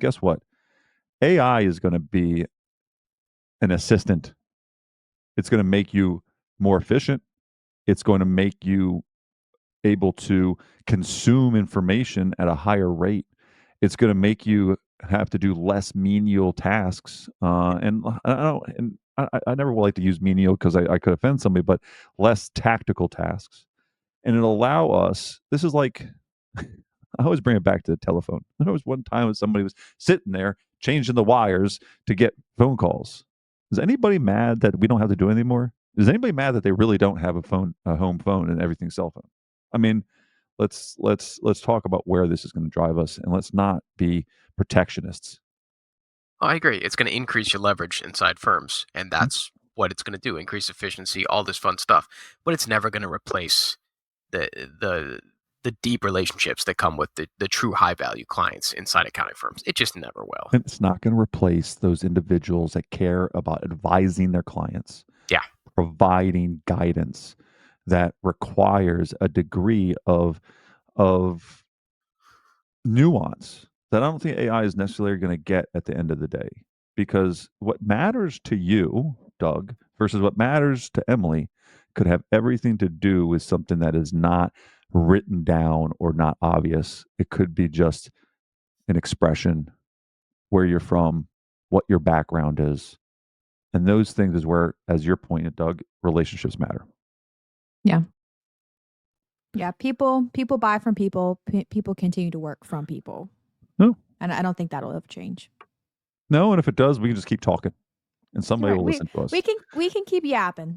guess what? AI is going to be an assistant. It's going to make you more efficient. It's going to make you able to consume information at a higher rate. It's going to make you have to do less menial tasks. And I don't, and I never like to use menial because I could offend somebody, but less tactical tasks. And it'll allow us. This is like I always bring it back to the telephone. There was one time when somebody was sitting there changing the wires to get phone calls. Is anybody mad that we don't have to do it anymore? Is anybody mad that they really don't have a home phone, and everything's cell phone? I mean, let's talk about where this is going to drive us, and let's not be protectionists. Oh, I agree. It's going to increase your leverage inside firms, and that's what it's going to do: increase efficiency, all this fun stuff. But it's never going to replace the deep relationships that come with the true high value clients inside accounting firms. It just never will. And it's not going to replace those individuals that care about advising their clients. Yeah. Providing guidance that requires a degree of nuance that I don't think AI is necessarily going to get at the end of the day. Because what matters to you, Doug, versus what matters to Emily could have everything to do with something that is not written down or not obvious. It could be just an expression, where you're from, what your background is. And those things is where, as you're pointing, Doug, relationships matter. Yeah. Yeah. People buy from people. People continue to work from people. No. And I don't think that'll ever change. No, and if it does, we can just keep talking, and somebody will listen to us. We can keep yapping.